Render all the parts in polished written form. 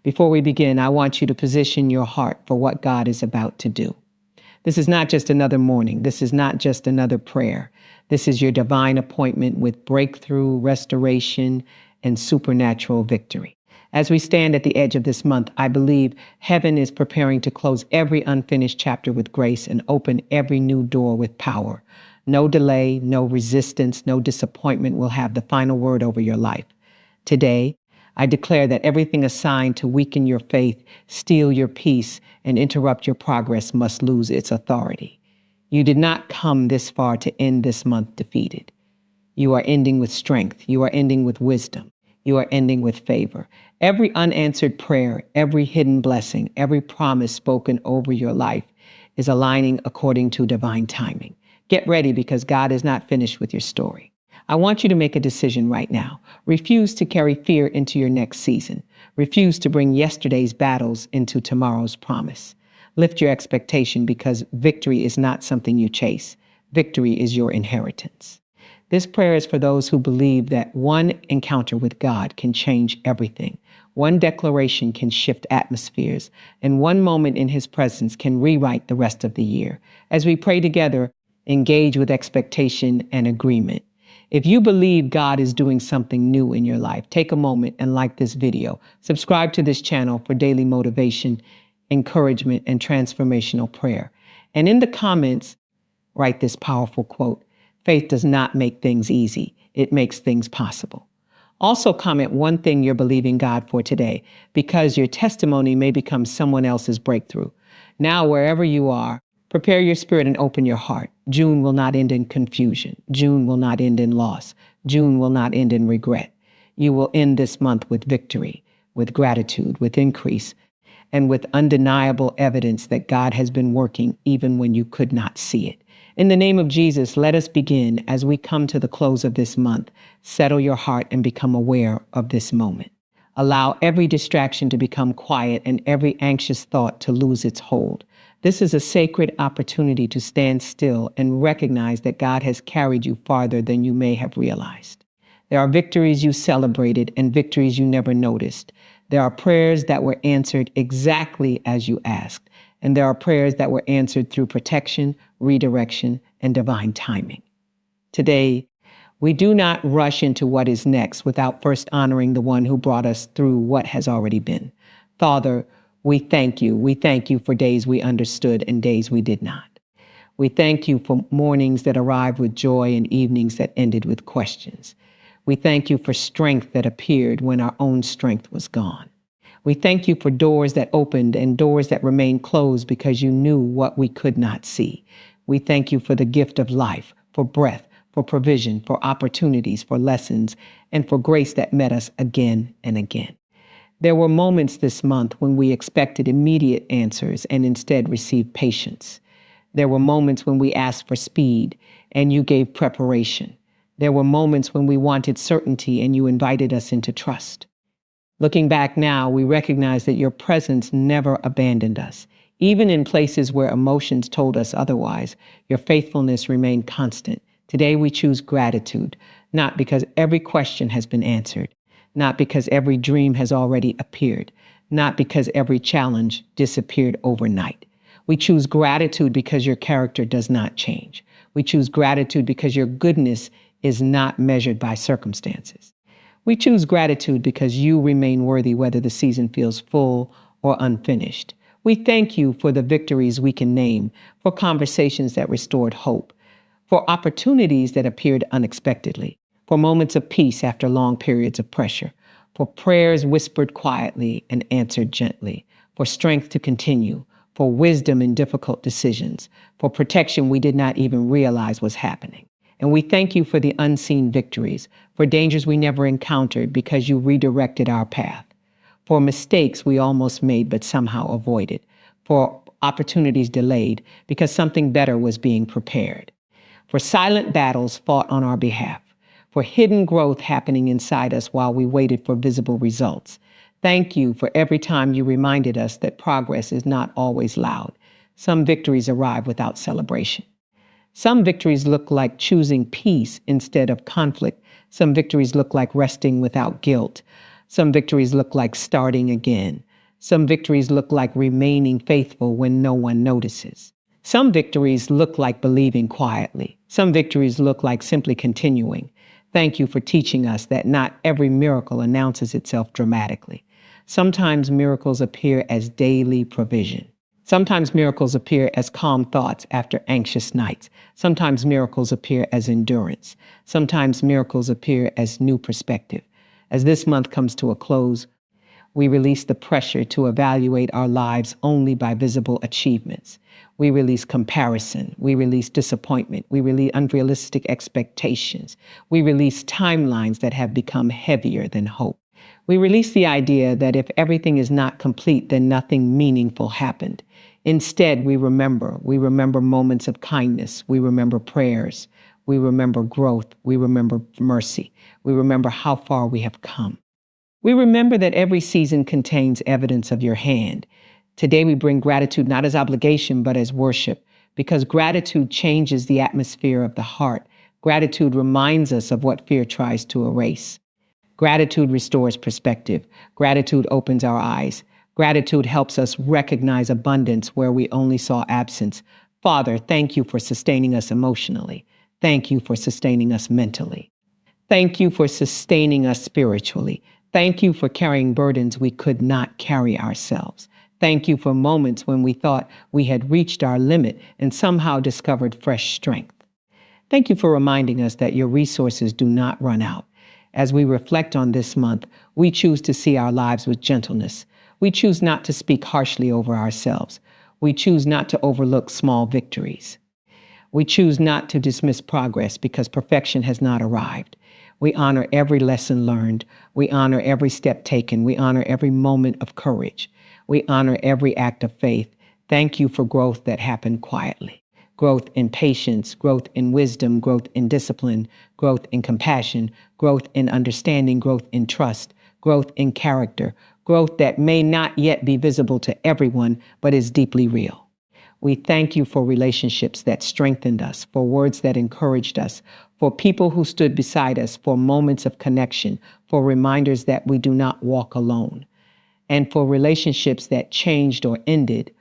Before we begin, I want you to position your heart for what God is about to do. This is not just another morning. This is not just another prayer. This is your divine appointment with breakthrough, restoration, and supernatural victory. As we stand at the edge of this month, I believe heaven is preparing to close every unfinished chapter with grace and open every new door with power. No delay, no resistance, no disappointment will have the final word over your life. Today, I declare that everything assigned to weaken your faith, steal your peace, and interrupt your progress must lose its authority. You did not come this far to end this month defeated. You are ending with strength. You are ending with wisdom. You are ending with favor. Every unanswered prayer, every hidden blessing, every promise spoken over your life is aligning according to divine timing. Get ready because God is not finished with your story. I want you to make a decision right now. Refuse to carry fear into your next season. Refuse to bring yesterday's battles into tomorrow's promise. Lift your expectation because victory is not something you chase. Victory is your inheritance. This prayer is for those who believe that one encounter with God can change everything. One declaration can shift atmospheres, and one moment in His presence can rewrite the rest of the year. As we pray together, engage with expectation and agreement. If you believe God is doing something new in your life, take a moment and like this video. Subscribe to this channel for daily motivation, encouragement, and transformational prayer. And in the comments, write this powerful quote: faith does not make things easy. It makes things possible. Also comment one thing you're believing God for today, because your testimony may become someone else's breakthrough. Now, wherever you are, prepare your spirit and open your heart. June will not end in confusion. June will not end in loss. June will not end in regret. You will end this month with victory, with gratitude, with increase, and with undeniable evidence that God has been working even when you could not see it. In the name of Jesus, let us begin as we come to the close of this month. Settle your heart and become aware of this moment. Allow every distraction to become quiet and every anxious thought to lose its hold. This is a sacred opportunity to stand still and recognize that God has carried you farther than you may have realized. There are victories you celebrated and victories you never noticed. There are prayers that were answered exactly as you asked. And there are prayers that were answered through protection, redirection, and divine timing. Today, we do not rush into what is next without first honoring the one who brought us through what has already been. Father, we thank you. We thank you for days we understood and days we did not. We thank you for mornings that arrived with joy and evenings that ended with questions. We thank you for strength that appeared when our own strength was gone. We thank you for doors that opened and doors that remained closed because you knew what we could not see. We thank you for the gift of life, for breath, for provision, for opportunities, for lessons, and for grace that met us again and again. There were moments this month when we expected immediate answers and instead received patience. There were moments when we asked for speed and you gave preparation. There were moments when we wanted certainty and you invited us into trust. Looking back now, we recognize that your presence never abandoned us. Even in places where emotions told us otherwise, your faithfulness remained constant. Today we choose gratitude, not because every question has been answered, not because every dream has already appeared, not because every challenge disappeared overnight. We choose gratitude because your character does not change. We choose gratitude because your goodness is not measured by circumstances. We choose gratitude because you remain worthy whether the season feels full or unfinished. We thank you for the victories we can name, for conversations that restored hope, for opportunities that appeared unexpectedly, for moments of peace after long periods of pressure, for prayers whispered quietly and answered gently, for strength to continue, for wisdom in difficult decisions, for protection we did not even realize was happening. And we thank you for the unseen victories, for dangers we never encountered because you redirected our path, for mistakes we almost made but somehow avoided, for opportunities delayed because something better was being prepared, for silent battles fought on our behalf, for hidden growth happening inside us while we waited for visible results. Thank you for every time you reminded us that progress is not always loud. Some victories arrive without celebration. Some victories look like choosing peace instead of conflict. Some victories look like resting without guilt. Some victories look like starting again. Some victories look like remaining faithful when no one notices. Some victories look like believing quietly. Some victories look like simply continuing. Thank you for teaching us that not every miracle announces itself dramatically. Sometimes miracles appear as daily provision. Sometimes miracles appear as calm thoughts after anxious nights. Sometimes miracles appear as endurance. Sometimes miracles appear as new perspective. As this month comes to a close, we release the pressure to evaluate our lives only by visible achievements. We release comparison. We release disappointment. We release unrealistic expectations. We release timelines that have become heavier than hope. We release the idea that if everything is not complete, then nothing meaningful happened. Instead, we remember. We remember moments of kindness. We remember prayers. We remember growth. We remember mercy. We remember how far we have come. We remember that every season contains evidence of your hand. Today we bring gratitude not as obligation, but as worship, because gratitude changes the atmosphere of the heart. Gratitude reminds us of what fear tries to erase. Gratitude restores perspective. Gratitude opens our eyes. Gratitude helps us recognize abundance where we only saw absence. Father, thank you for sustaining us emotionally. Thank you for sustaining us mentally. Thank you for sustaining us spiritually. Thank you for carrying burdens we could not carry ourselves. Thank you for moments when we thought we had reached our limit and somehow discovered fresh strength. Thank you for reminding us that your resources do not run out. As we reflect on this month, we choose to see our lives with gentleness. We choose not to speak harshly over ourselves. We choose not to overlook small victories. We choose not to dismiss progress because perfection has not arrived. We honor every lesson learned. We honor every step taken. We honor every moment of courage. We honor every act of faith. Thank you for growth that happened quietly. Growth in patience, growth in wisdom, growth in discipline, growth in compassion, growth in understanding, growth in trust, growth in character, growth that may not yet be visible to everyone, but is deeply real. We thank you for relationships that strengthened us, for words that encouraged us, for people who stood beside us, for moments of connection, for reminders that we do not walk alone, and for relationships that changed or ended.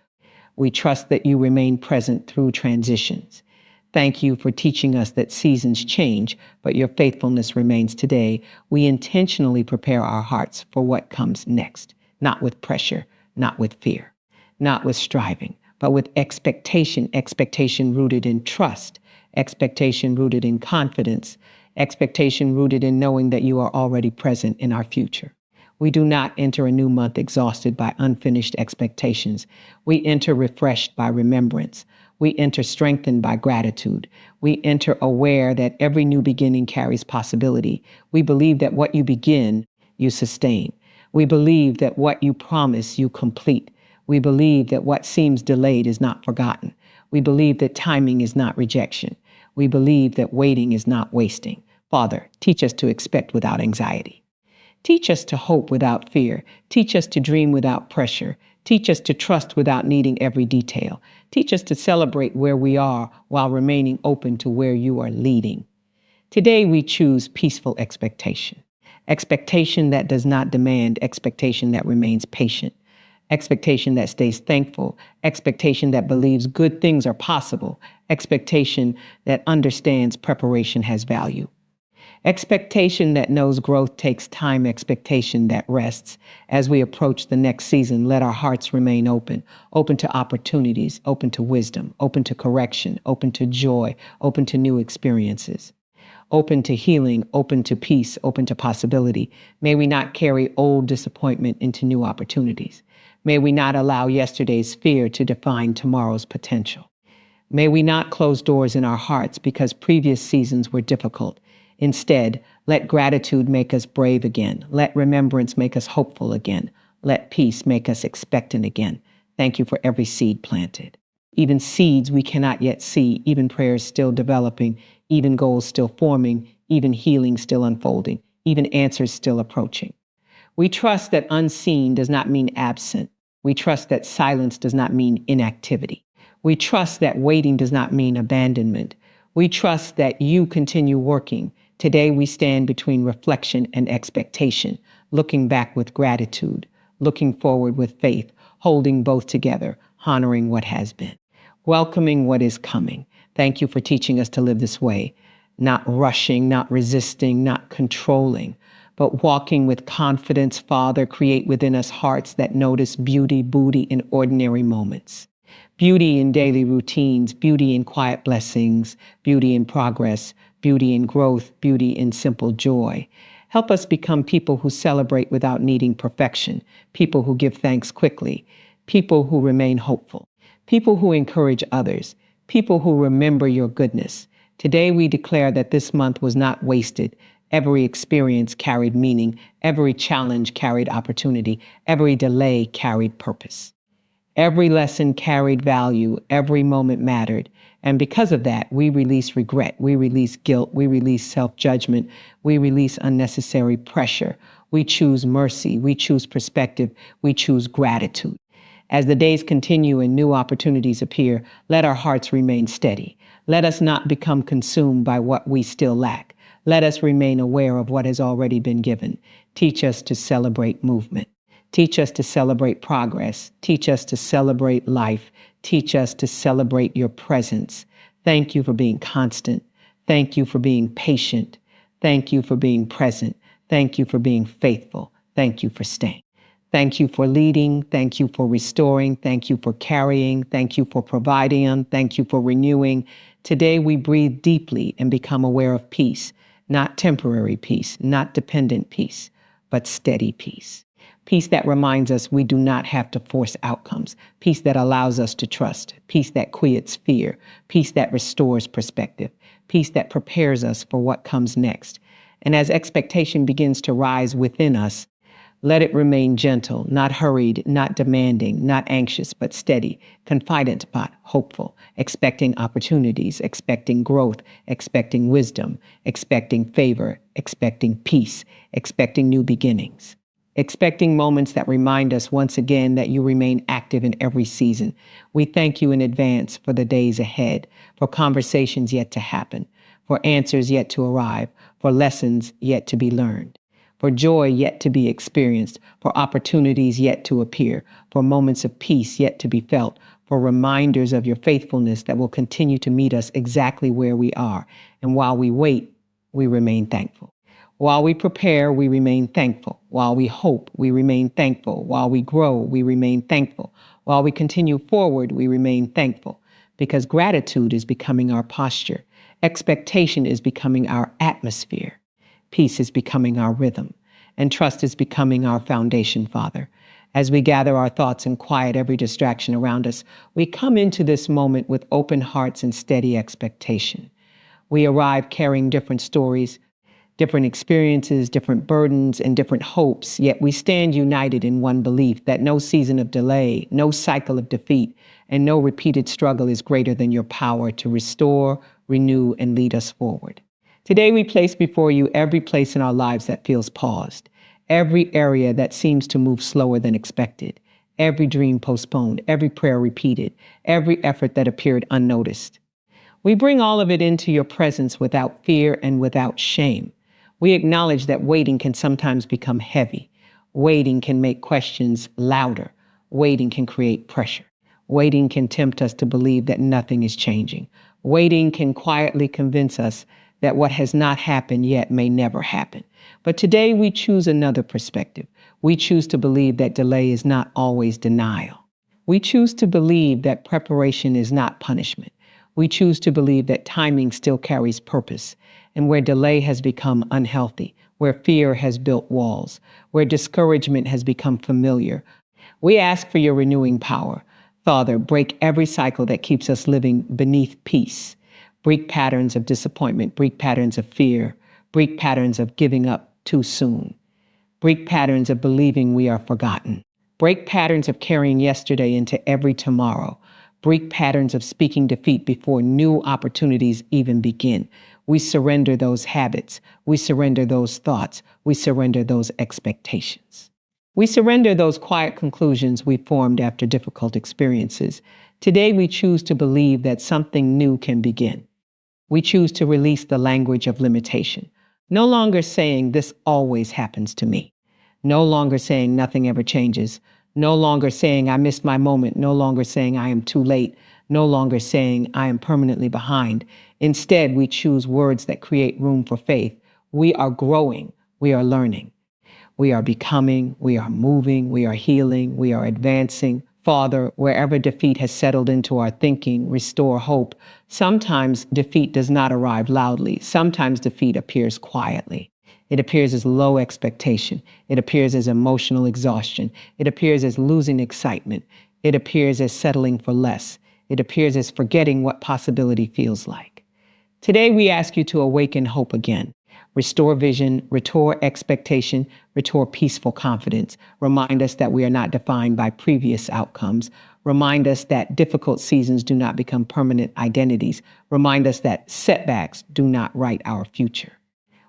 We trust that you remain present through transitions. Thank you for teaching us that seasons change, but your faithfulness remains today. We intentionally prepare our hearts for what comes next, not with pressure, not with fear, not with striving, but with expectation rooted in trust, expectation rooted in confidence, expectation rooted in knowing that you are already present in our future. We do not enter a new month exhausted by unfinished expectations. We enter refreshed by remembrance. We enter strengthened by gratitude. We enter aware that every new beginning carries possibility. We believe that what you begin, you sustain. We believe that what you promise, you complete. We believe that what seems delayed is not forgotten. We believe that timing is not rejection. We believe that waiting is not wasting. Father, teach us to expect without anxiety. Teach us to hope without fear. Teach us to dream without pressure. Teach us to trust without needing every detail. Teach us to celebrate where we are while remaining open to where you are leading. Today we choose peaceful expectation. Expectation that does not demand, expectation that remains patient. Expectation that stays thankful, expectation that believes good things are possible, expectation that understands preparation has value. Expectation that knows growth takes time, expectation that rests. As we approach the next season, let our hearts remain open, open to opportunities, open to wisdom, open to correction, open to joy, open to new experiences, open to healing, open to peace, open to possibility. May we not carry old disappointment into new opportunities. May we not allow yesterday's fear to define tomorrow's potential. May we not close doors in our hearts because previous seasons were difficult. Instead, let gratitude make us brave again. Let remembrance make us hopeful again. Let peace make us expectant again. Thank you for every seed planted. Even seeds we cannot yet see, even prayers still developing, even goals still forming, even healing still unfolding, even answers still approaching. We trust that unseen does not mean absent. We trust that silence does not mean inactivity. We trust that waiting does not mean abandonment. We trust that you continue working. Today we stand between reflection and expectation, looking back with gratitude, looking forward with faith, holding both together, honoring what has been, welcoming what is coming. Thank you for teaching us to live this way, not rushing, not resisting, not controlling, but walking with confidence. Father, create within us hearts that notice beauty in ordinary moments. Beauty in daily routines, beauty in quiet blessings, beauty in progress, beauty in growth, beauty in simple joy. Help us become people who celebrate without needing perfection, people who give thanks quickly, people who remain hopeful, people who encourage others, people who remember your goodness. Today we declare that this month was not wasted. Every experience carried meaning, every challenge carried opportunity, every delay carried purpose. Every lesson carried value, every moment mattered. And because of that, we release regret, we release guilt, we release self-judgment, we release unnecessary pressure. We choose mercy, we choose perspective, we choose gratitude. As the days continue and new opportunities appear, let our hearts remain steady. Let us not become consumed by what we still lack. Let us remain aware of what has already been given. Teach us to celebrate movement. Teach us to celebrate progress. Teach us to celebrate life. Teach us to celebrate your presence. Thank you for being constant. Thank you for being patient. Thank you for being present. Thank you for being faithful. Thank you for staying. Thank you for leading. Thank you for restoring. Thank you for carrying. Thank you for providing. Thank you for renewing. Today we breathe deeply and become aware of peace, not temporary peace, not dependent peace, but steady peace. Peace that reminds us we do not have to force outcomes. Peace that allows us to trust. Peace that quiets fear. Peace that restores perspective. Peace that prepares us for what comes next. And as expectation begins to rise within us, let it remain gentle, not hurried, not demanding, not anxious, but steady, confident, but hopeful, expecting opportunities, expecting growth, expecting wisdom, expecting favor, expecting peace, expecting new beginnings. Expecting moments that remind us once again that you remain active in every season. We thank you in advance for the days ahead, for conversations yet to happen, for answers yet to arrive, for lessons yet to be learned, for joy yet to be experienced, for opportunities yet to appear, for moments of peace yet to be felt, for reminders of your faithfulness that will continue to meet us exactly where we are. And while we wait, we remain thankful. While we prepare, we remain thankful. While we hope, we remain thankful. While we grow, we remain thankful. While we continue forward, we remain thankful. Because gratitude is becoming our posture. Expectation is becoming our atmosphere. Peace is becoming our rhythm. And trust is becoming our foundation, Father. As we gather our thoughts and quiet every distraction around us, we come into this moment with open hearts and steady expectation. We arrive carrying different stories, different experiences, different burdens, and different hopes, yet we stand united in one belief that no season of delay, no cycle of defeat, and no repeated struggle is greater than your power to restore, renew, and lead us forward. Today we place before you every place in our lives that feels paused, every area that seems to move slower than expected, every dream postponed, every prayer repeated, every effort that appeared unnoticed. We bring all of it into your presence without fear and without shame. We acknowledge that waiting can sometimes become heavy. Waiting can make questions louder. Waiting can create pressure. Waiting can tempt us to believe that nothing is changing. Waiting can quietly convince us that what has not happened yet may never happen. But today we choose another perspective. We choose to believe that delay is not always denial. We choose to believe that preparation is not punishment. We choose to believe that timing still carries purpose. And where delay has become unhealthy, where fear has built walls, where discouragement has become familiar, we ask for your renewing power. Father, break every cycle that keeps us living beneath peace. Break patterns of disappointment, break patterns of fear, break patterns of giving up too soon. Break patterns of believing we are forgotten. Break patterns of carrying yesterday into every tomorrow. Break patterns of speaking defeat before new opportunities even begin. We surrender those habits. We surrender those thoughts. We surrender those expectations. We surrender those quiet conclusions we formed after difficult experiences. Today we choose to believe that something new can begin. We choose to release the language of limitation, no longer saying this always happens to me. No longer saying nothing ever changes. No longer saying I missed my moment. No longer saying I am too late. No longer saying I am permanently behind. Instead, we choose words that create room for faith. We are growing. We are learning. We are becoming, we are moving, we are healing, we are advancing. Father, wherever defeat has settled into our thinking, restore hope. Sometimes defeat does not arrive loudly. Sometimes defeat appears quietly. It appears as low expectation. It appears as emotional exhaustion. It appears as losing excitement. It appears as settling for less. It appears as forgetting what possibility feels like. Today, we ask you to awaken hope again. Restore vision, restore expectation, restore peaceful confidence. Remind us that we are not defined by previous outcomes. Remind us that difficult seasons do not become permanent identities. Remind us that setbacks do not write our future.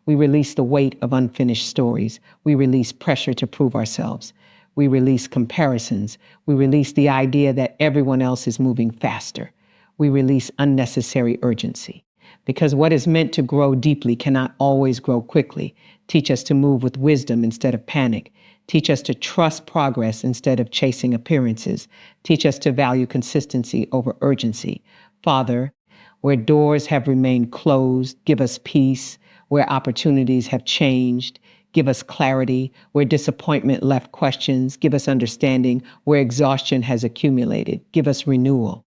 We release the weight of unfinished stories. We release pressure to prove ourselves. We release comparisons. We release the idea that everyone else is moving faster. We release unnecessary urgency. Because what is meant to grow deeply cannot always grow quickly. Teach us to move with wisdom instead of panic. Teach us to trust progress instead of chasing appearances. Teach us to value consistency over urgency. Father, where doors have remained closed, give us peace. Where opportunities have changed, give us clarity. Where disappointment left questions, give us understanding. Where exhaustion has accumulated, give us renewal.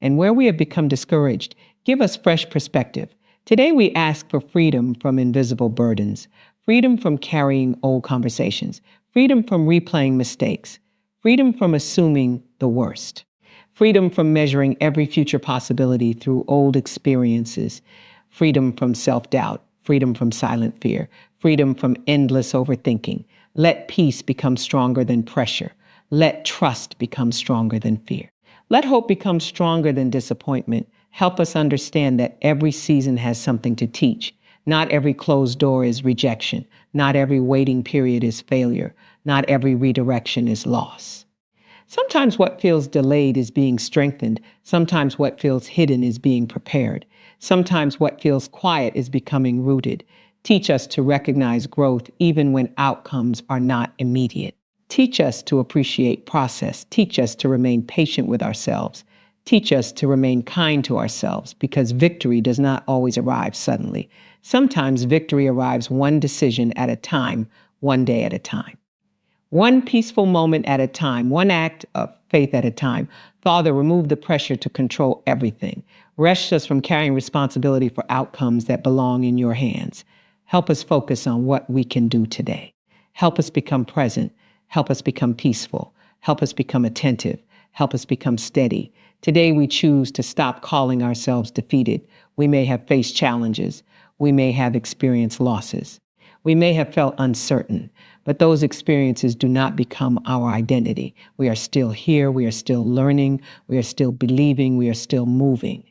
And where we have become discouraged, give us fresh perspective. Today we ask for freedom from invisible burdens, freedom from carrying old conversations, freedom from replaying mistakes, freedom from assuming the worst, freedom from measuring every future possibility through old experiences, freedom from self-doubt, freedom from silent fear, freedom from endless overthinking. Let peace become stronger than pressure. Let trust become stronger than fear. Let hope become stronger than disappointment. Help us understand that every season has something to teach. Not every closed door is rejection. Not every waiting period is failure. Not every redirection is loss. Sometimes what feels delayed is being strengthened. Sometimes what feels hidden is being prepared. Sometimes what feels quiet is becoming rooted. Teach us to recognize growth even when outcomes are not immediate. Teach us to appreciate process. Teach us to remain patient with ourselves. Teach us to remain kind to ourselves because victory does not always arrive suddenly. Sometimes victory arrives one decision at a time, one day at a time. One peaceful moment at a time, one act of faith at a time. Father, remove the pressure to control everything. Rest us from carrying responsibility for outcomes that belong in your hands. Help us focus on what we can do today. Help us become present. Help us become peaceful. Help us become attentive. Help us become steady. Today we choose to stop calling ourselves defeated. We may have faced challenges. We may have experienced losses. We may have felt uncertain, but those experiences do not become our identity. We are still here. We are still learning. We are still believing. We are still moving.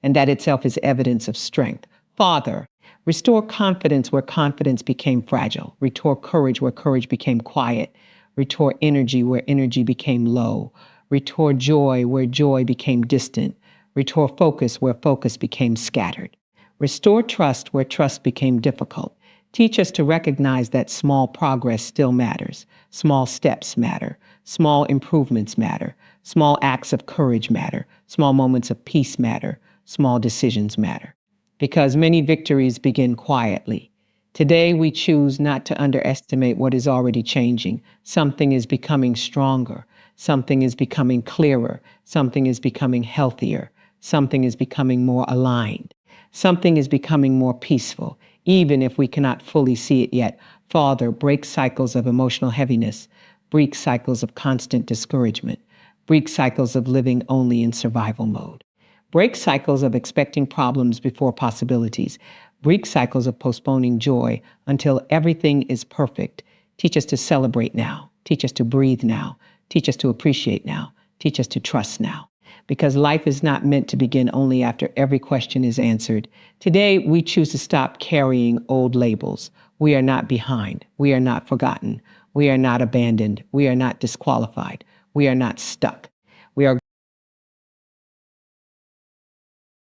And that itself is evidence of strength. Father, restore confidence where confidence became fragile. Restore courage where courage became quiet. Restore energy where energy became low. Restore joy where joy became distant. Restore focus where focus became scattered. Restore trust where trust became difficult. Teach us to recognize that small progress still matters. Small steps matter. Small improvements matter. Small acts of courage matter. Small moments of peace matter. Small decisions matter. Because many victories begin quietly. Today, we choose not to underestimate what is already changing. Something is becoming stronger. Something is becoming clearer. Something is becoming healthier. Something is becoming more aligned. Something is becoming more peaceful, even if we cannot fully see it yet. Father, break cycles of emotional heaviness. Break cycles of constant discouragement. Break cycles of living only in survival mode. Break cycles of expecting problems before possibilities. Break cycles of postponing joy until everything is perfect. Teach us to celebrate now. Teach us to breathe now. Teach us to appreciate now. Teach us to trust now. Because life is not meant to begin only after every question is answered. Today, we choose to stop carrying old labels. We are not behind. We are not forgotten. We are not abandoned. We are not disqualified. We are not stuck.